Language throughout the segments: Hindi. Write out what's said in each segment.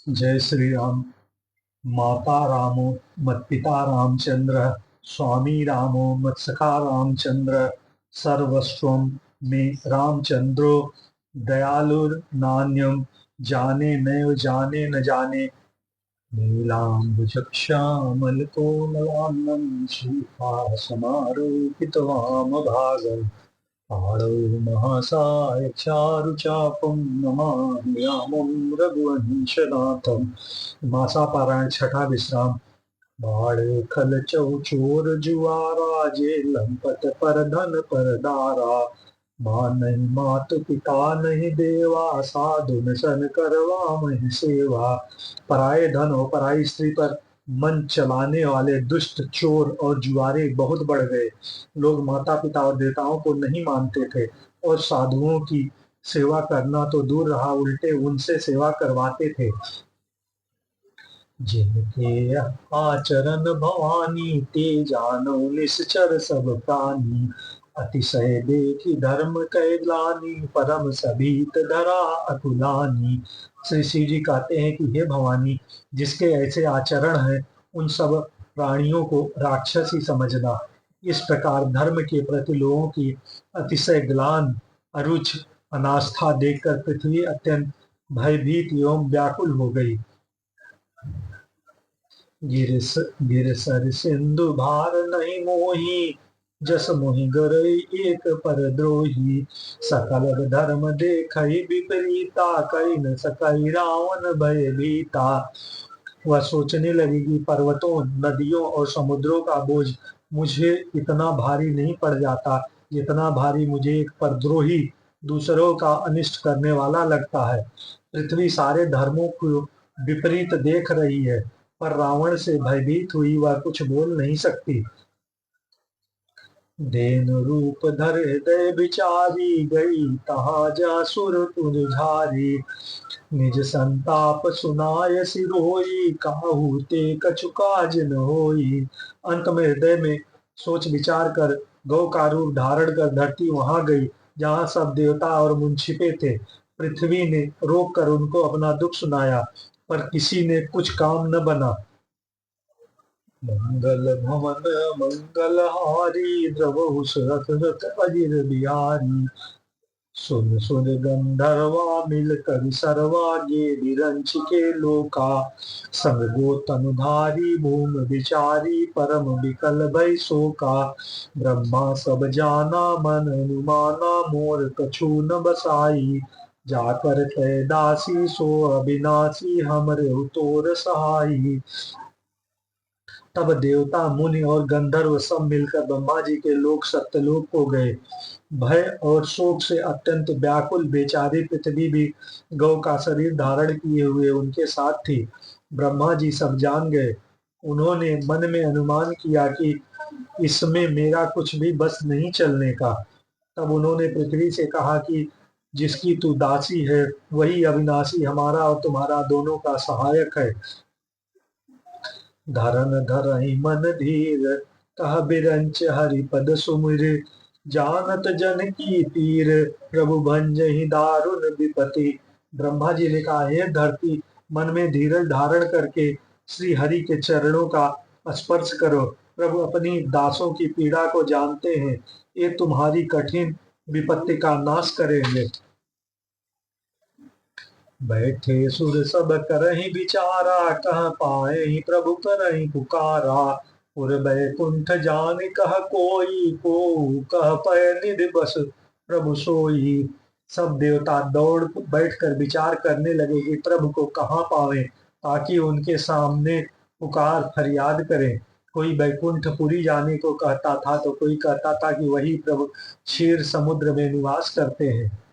जय श्री राम। माता रामो मत्पिता रामचंद्र, स्वामी रामो मत्सखा रामचंद्र, सर्वस्वं मे रामचंद्रो, दयालुर्नान्यं जाने नैव जाने न जाने। नीलाम्बुजश्यामलकोमलाङ्गं श्रीहासमारोपितवामभागं, पाणौ महासाय चारुचापं नमामि रामं रघुवंशनाथं। मासा पारायण छठा विश्राम। बाढ़ खल चौचोर जुआरा, जे लंपट पर धन पर दारा। माँ नहीं मात पिता नहीं देवा, साधु सन करवा मही सेवा। पराये धन और पराई स्त्री पर मन चलाने वाले दुष्ट चोर और जुआरे बहुत बढ़ गए। लोग माता पिता और देवताओं को नहीं मानते थे और साधुओं की सेवा करना तो दूर रहा, उल्टे उनसे सेवा करवाते थे। जिनके आचरण भवानी, ते जानो निश्चर सब प्राणी। अतिशय देखी धर्म कै ग्लानि, परम सभीत धरा अकुलानी। श्री शिव जी कहते हैं कि हे भवानी, जिसके ऐसे आचरण हैं उन सब प्राणियों को राक्षस ही समझना। इस प्रकार धर्म के प्रति लोगों की अतिशय ग्लान अरुच अनास्था देखकर पृथ्वी अत्यंत भयभीत एवं व्याकुल हो गई। गिरसर सिंधु भार नहीं मोही, जस मोहि गरई एक परद्रोही। सकल धर्म देखई विपरीता, कई न सकई रावण भय भीता। वह सोचने लगी कि पर्वतों, नदियों और समुद्रों का बोझ मुझे इतना भारी नहीं पड़ जाता जितना भारी मुझे एक परद्रोही, दूसरों का अनिष्ट करने वाला लगता है। पृथ्वी सारे धर्मों को विपरीत देख रही है, पर रावण से भयभीत हुई वह कुछ बोल नहीं सकती। धेनु रूप धर हृदय विचारी, गई तहाँ जा सुर तुर झारी। निज संताप सुनाय सिरोई, काहू ते कछु काज न होई। अंत में हृदय में सोच विचार कर गौ का रूप धारण कर धरती वहां गई जहां सब देवता और मुनि छिपे थे। पृथ्वी ने रोक कर उनको अपना दुख सुनाया, पर किसी ने कुछ काम न बना। मंगल भवन मंगल हारी, द्रवहु सुरथ रथ अजिर बिहारी। सुन सुन गंधर्वा मिलकर सरवा, गे विरंच के लोका। संग गोतनुधारी भूम विचारी, परम विकल भय शोका। ब्रह्मा सब जाना मन अनुमाना, मोर कछु न बसाई। जाकर कै दासी सो अविनाशी, हमरे तोर सहाई। तब देवता मुनि और गंधर्व सब मिलकर ब्रह्मा जी के लोक सत्यलोक को गए। भय और शोक से अत्यंत व्याकुल बेचारी पृथ्वी भी गौ का शरीर धारण किए हुए उनके साथ थी। ब्रह्मा जी सब जान गए। उन्होंने मन में अनुमान किया कि इसमें मेरा कुछ भी बस नहीं चलने का। तब उन्होंने पृथ्वी से कहा कि जिसकी तू दासी है वही अविनाशी हमारा और तुम्हारा दोनों का सहायक है। धरन धरहि मन धीर, कह बिरंच हरिपद सुमिर। जानत जन की पीर, प्रभु भंजहि दारुण विपति। ब्रह्मा जी ने कहा, हे धरती, मन में धीरज धारण करके श्री हरि के चरणों का स्पर्श करो। प्रभु अपनी दासों की पीड़ा को जानते हैं, ये तुम्हारी कठिन विपत्ति का नाश करेंगे। बैठे सुर सब करहि विचारा, कह पाए प्रभु करहि पुकारा। उर बैकुंठ जान कह कोई, को कह पय निधि बस प्रभु सोई। सब देवता दौड़ बैठकर विचार करने लगे कि प्रभु को कहाँ पावे, ताकि उनके सामने पुकार फरियाद करें। कोई बैकुंठपुरी जाने को कहता था तो कोई कहता था कि वही प्रभु क्षीर समुद्र में निवास करते हैं।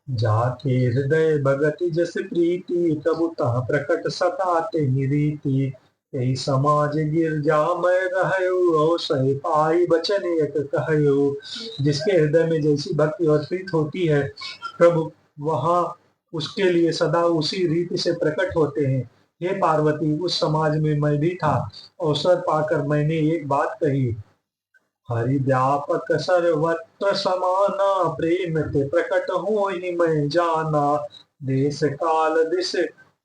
जाके हृदय भगति जस प्रीति, प्रभु तह प्रकट सताते रीति। यही समाज गिरजा में रहयो, सह पाई बचन एक कहयो। जिसके हृदय में जैसी भक्ति और प्रीत होती है, प्रभु वहाँ उसके लिए सदा उसी रीति से प्रकट होते हैं। हे पार्वती, उस समाज में मैं भी था। अवसर पाकर मैंने एक बात कही। हरि व्यापक सर्वत्र समाना, प्रेम ते प्रकट होहि मैं जाना। देश काल दिस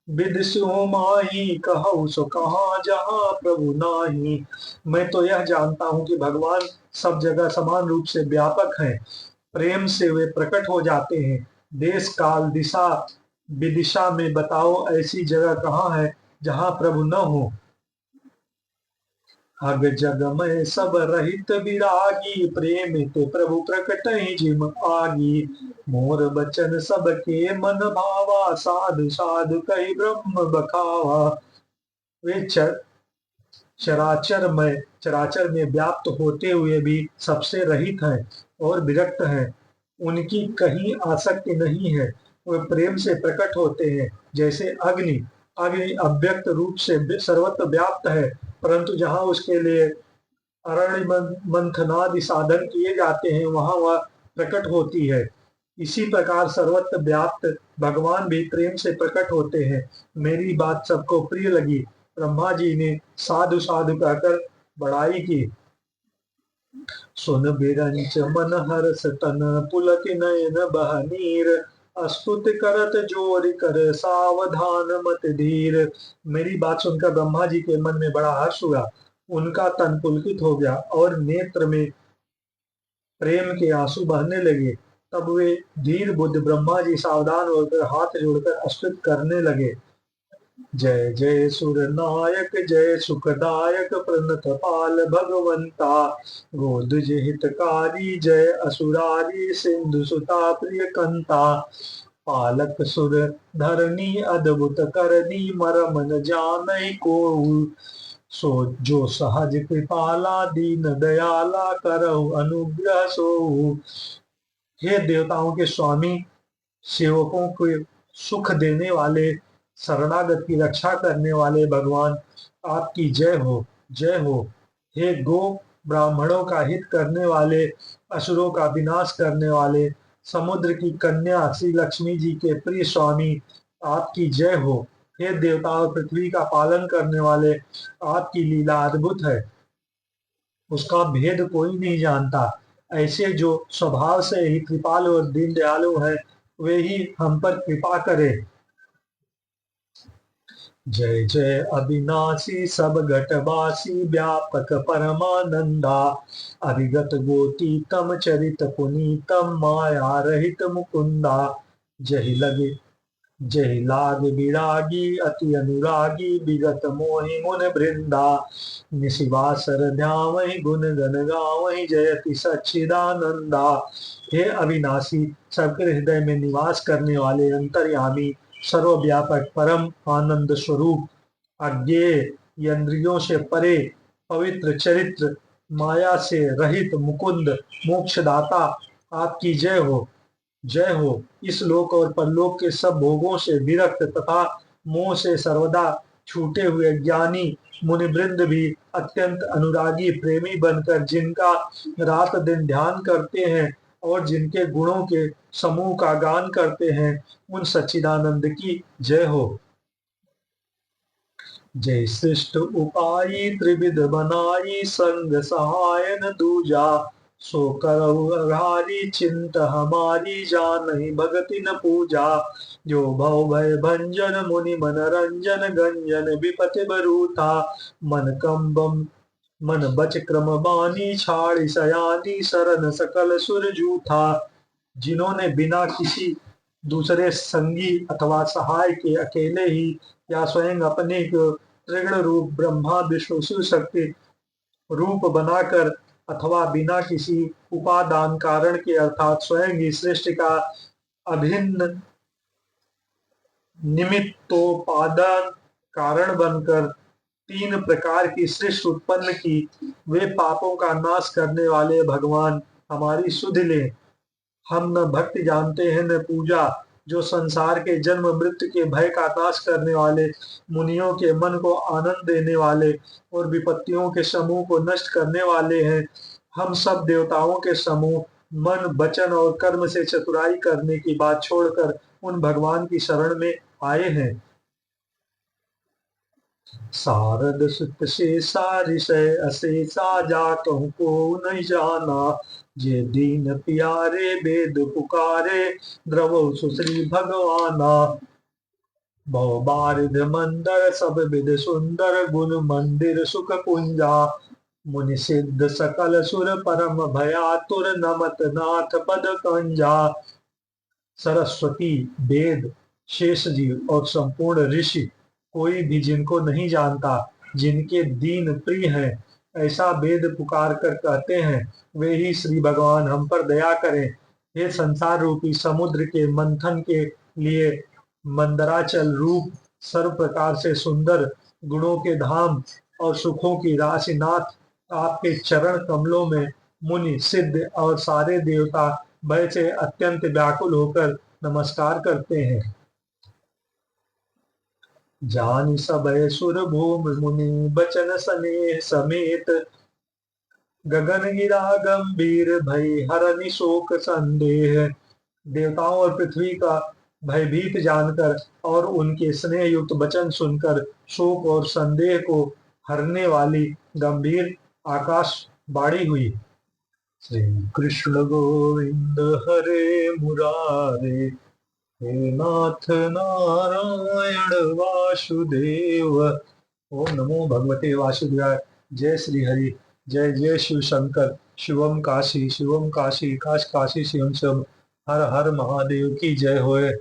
विदिशु माही, कहु सो कहाँ जहाँ प्रभु नाही। मैं तो यह जानता हूँ कि भगवान सब जगह समान रूप से व्यापक हैं, प्रेम से वे प्रकट हो जाते हैं। देश काल दिशा विदिशा में बताओ ऐसी जगह कहाँ है जहाँ प्रभु न हो। अग जग में सब रहित विरागी, प्रेमित प्रभु प्रकट ही जिम आगी। मोर बचन सबके मन भावा, साधु साधु कही ब्रह्म बखावा। वे चराचर में व्याप्त होते हुए भी सबसे रहित हैं और विरक्त हैं। उनकी कहीं आसक्ति नहीं है। वे प्रेम से प्रकट होते हैं जैसे अग्नि। अग्नि अव्यक्त रूप से सर्वत्र व्याप्त है, परंतु जहाँ उसके लिए अरण्य मंथनादि साधन किए जाते हैं वहां वह प्रकट होती है। इसी प्रकार सर्वत्र व्याप्त भगवान भी प्रेम से प्रकट होते हैं। मेरी बात सबको प्रिय लगी। ब्रह्मा जी ने साधु साधु कहकर बड़ाई की। सुन बिरंच मन हर्ष तन, पुलक नयन बह नीर। अस्तुत करत जोर कर, सावधान मत धीर। मेरी बात सुनकर ब्रह्मा जी के मन में बड़ा हर्ष हुआ। उनका तन पुलकित हो गया और नेत्र में प्रेम के आंसू बहने लगे। तब वे धीर बुद्ध ब्रह्मा जी सावधान होकर हाथ जोड़कर स्तुति करने लगे। जय जय सुर नायक, जय सुखदायक, प्रणत पाल भगवंता। गोदुज हितकारी, जय असुरारी, सिंधु सुता प्रिय कंता। पालक सुर धरनी, अद्भुत करनी, मरम न जानई को। सो जो सहज कृपाला, दीन दयाला, करहु अनुग्रह सोहु। हे देवताओं के स्वामी, सेवकों को सुख देने वाले, शरणागत की रक्षा करने वाले भगवान, आपकी जय हो, जय हो। हे गो ब्राह्मणों का हित करने वाले, असुरों का विनाश करने वाले, समुद्र की कन्या श्री लक्ष्मी जी के प्रिय स्वामी, आपकी जय हो। हे देवताओं, पृथ्वी का पालन करने वाले, आपकी लीला अद्भुत है, उसका भेद कोई नहीं जानता। ऐसे जो स्वभाव से ही कृपालु और दीन दयालु है, वे ही हम पर कृपा करे। जय जय अविनाशी, सब घटवासी, व्यापक परमानंदा। अभिगत गोतीतम, चरित पुनीतम, माया रहित मुकुंदा। जय लगे जय लाग विरागी, अति अनुरागी, विगत मोहि मुन वृंदा। निशिवासर ध्यावहि, गुण गण गावहि, जयति सच्चिदानंदा। हे अविनाशी, सबके हृदय में निवास करने वाले, अंतर्यामी, सर्वव्यापक, परम आनंद स्वरूप, अज्ञेय, इंद्रियों से परे, पवित्र चरित्र, माया से रहित मुकुंद, मोक्षदाता, आपकी जय हो, जय हो। इस लोक और परलोक के सब भोगों से विरक्त तथा मोह से सर्वदा छूटे हुए ज्ञानी मुनिवृंद भी अत्यंत अनुरागी प्रेमी बनकर जिनका रात दिन ध्यान करते हैं और जिनके गुणों के समूह का गान करते हैं, उन सच्चिदानंद की जय हो। जय सृष्ट उपायी, त्रिविध बनाई, संग सहायन दूजा। सो करहु अघारी, चिंत हमारी, जानहि भगति न पूजा। जो भव भय भंजन, मुनि मन रंजन, गंजन विपति बरूथा। मन बच क्रम बानी, छाड़ी सयानी, सरन सकल सुर जूथा। जिन्होंने बिना किसी दूसरे संगी अथवा सहाय के अकेले ही या स्वयं अपने को त्रिगुण रूप ब्रह्मा विष्णु शिव शक्ति रूप बनाकर अथवा बिना किसी उपादान कारण के अर्थात स्वयं ही सृष्टि का अभिन्न निमित्तोपादान कारण बनकर तीन प्रकार की सृष्टि उत्पन्न की, वे पापों का नाश करने वाले भगवान हमारी सुध ले। हम न भक्ति जानते हैं न पूजा। जो संसार के जन्म मृत्यु के भय का नाश करने वाले, मुनियों के मन को आनंद देने वाले और विपत्तियों के समूह को नष्ट करने वाले हैं, हम सब देवताओं के समूह मन वचन और कर्म से चतुराई करने की बात छोड़कर उन भगवान की शरण में आए हैं। शारद सुत शेषा ऋषय अशेषा, जा कहूँ को नहीं जाना। जे दीन प्यारे वेद पुकारे, द्रवौ सुश्री भगवाना। भव बारिध मंदर सब विध सुंदर, गुण मंदिर सुख कुंजा। मुनि सिद्ध सकल सुर परम भयातुर, नमत नाथ पद कंजा। सरस्वती, वेद, शेष जी और संपूर्ण ऋषि कोई भी जिनको नहीं जानता, जिनके दीन प्रिय हैं, ऐसा वेद पुकार कर कहते हैं, वे ही श्री भगवान हम पर दया करें। हे संसार रूपी समुद्र के मंथन के लिए मंदराचल रूप, सर्व प्रकार से सुंदर, गुणों के धाम और सुखों की राशिनाथ, आपके चरण कमलों में मुनि सिद्ध और सारे देवता भय से अत्यंत व्याकुल होकर नमस्कार करते हैं। जानि सबय सुर भूमि मुनि बचन स्नेह समेत, गगन गिरा गंभीर भय हरनि शोक संदेह। देवताओं और पृथ्वी का भयभीत जानकर और उनके स्नेह युक्त वचन सुनकर शोक और संदेह को हरने वाली गंभीर आकाश बाड़ी हुई। श्री कृष्ण गोविंद हरे मुरारे, हे नाथ नारायण वासुदेव। ओम नमो भगवते वासुदेवाय। जय श्री हरि, जय जय शिव शंकर। शिवम काशी काश काशी शिवम शिवम। हर हर महादेव की जय होए।